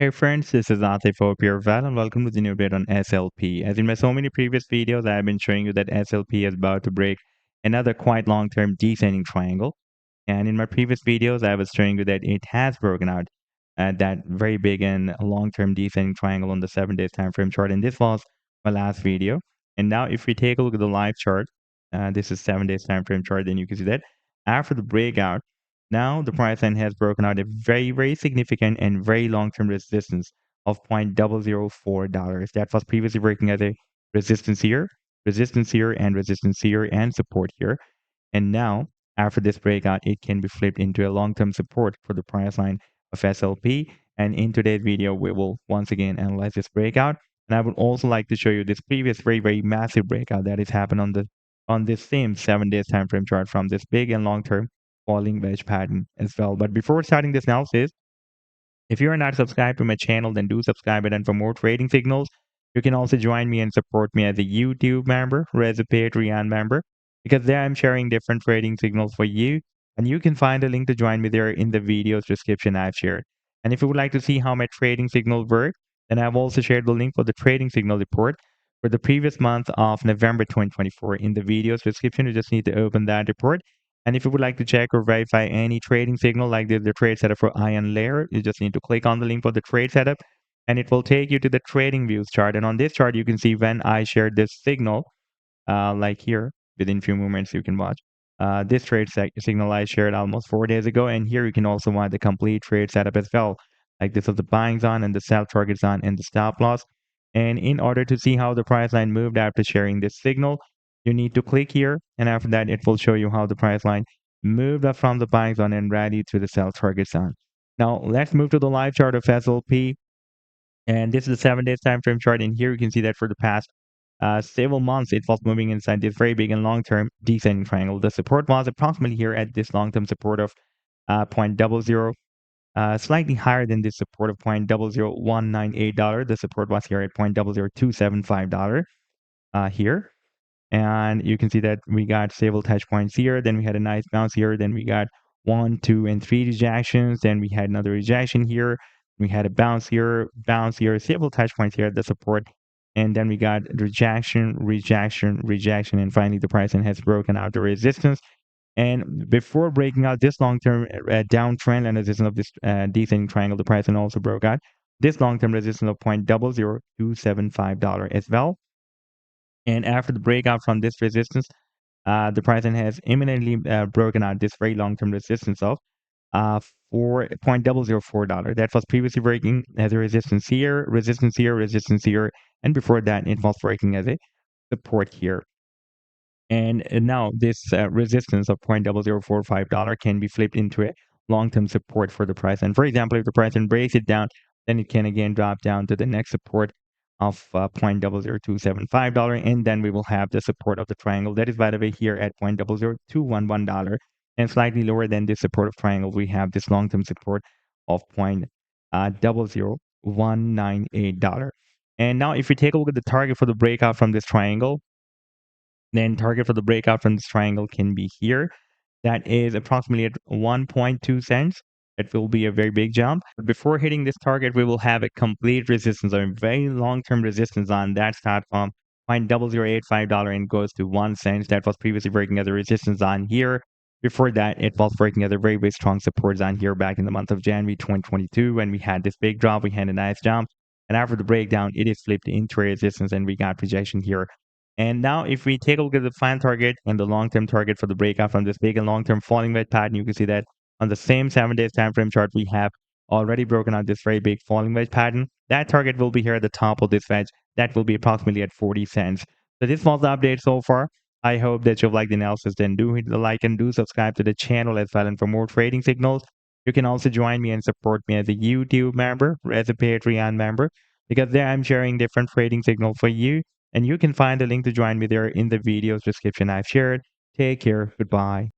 Hey friends, this is Atif here, and welcome to the new update on SLP. As in my so many previous videos, I have been showing you that SLP is about to break another quite long-term descending triangle. And in my previous videos, I was showing you that it has broken out that very big and long-term descending triangle on the 7 days time frame chart. And this was my last video. And now if we take a look at the live chart, this is 7 days time frame chart, then you can see that after the breakout, now the price line has broken out a very significant and very long-term resistance of $0.004. That was previously breaking as a resistance here, and resistance here, and support here. And now, after this breakout, it can be flipped into a long-term support for the price line of SLP. And in today's video, we will once again analyze this breakout. And I would also like to show you this previous very massive breakout that has happened on this same 7 days time frame chart from this big and long-term falling wedge pattern as well. But before starting this analysis, if you are not subscribed to my channel, then do subscribe it. And for more trading signals, you can also join me and support me as a YouTube member or as a Patreon member, because there I'm sharing different trading signals for you. And you can find a link to join me there in the video's description I've shared. And if you would like to see how my trading signals work, then I've also shared the link for the trading signal report for the previous month of November 2024 in the video's description. You just need to open that report. And if you would like to check or verify any trading signal like the trade setup for iron layer, you just need to click on the link for the trade setup and it will take you to the TradingView chart. And on this chart, you can see when I shared this signal, like here, within few moments, you can watch. This signal I shared almost 4 days ago. And here you can also watch the complete trade setup as well. Like this is the buying zone and the sell target zone and the stop loss. And in order to see how the price line moved after sharing this signal, you need to click here, and after that, it will show you how the price line moved up from the buying zone and rallied to the sell target zone. Now, let's move to the live chart of SLP, and this is the 7 days time frame chart. And here you can see that for the past several months, it was moving inside this very big and long-term descending triangle. The support was approximately here at this long-term support of 0.00, slightly higher than this support of $0.00198. The support was here at $0.00275 here. And you can see that we got stable touch points here. Then we had a nice bounce here. Then we got 1, 2, and 3 rejections. Then we had another rejection here. We had a bounce here, stable touch points here at the support. And then we got rejection, and finally the price has broken out the resistance. And before breaking out this long-term downtrend and resistance of this descending triangle, the price also broke out this long-term resistance of $0.00275 as well. And after the breakout from this resistance, the price has imminently broken out this very long-term resistance of $4.004. That was previously breaking as a resistance here, and before that, it was breaking as a support here. And now this resistance of $0.0045 can be flipped into a long-term support for the price. And for example, if the price breaks it down, then it can again drop down to the next support of $0.00275, and then we will have the support of the triangle. That is, by the way, here at $0.0211, and slightly lower than this support of triangle, we have this long-term support of $0.00198. And now if we take a look at the target for the breakout from this triangle, then target for the breakout from this triangle can be here. That is approximately at 1.2 cents. It will be a very big jump. But before hitting this target, we will have a complete resistance or a very long-term resistance on that start from $0.0085 and goes to 1 cent. That was previously breaking as a resistance on here. Before that, it was breaking as a very strong support zone here back in the month of January 2022 when we had this big drop. We had a nice jump. And after the breakdown, it is flipped into resistance and we got rejection here. And now if we take a look at the final target and the long-term target for the breakout from this big and long-term falling wedge pattern, you can see that on the same 7 days time frame chart, we have already broken out this very big falling wedge pattern. That target will be here at the top of this wedge. That will be approximately at 40 cents. So this was the update so far. I hope that you've liked the analysis. Then do hit the like and do subscribe to the channel as well. And for more trading signals, you can also join me and support me as a YouTube member or as a Patreon member, because there I'm sharing different trading signals for you. And you can find the link to join me there in the video's description I've shared. Take care. Goodbye.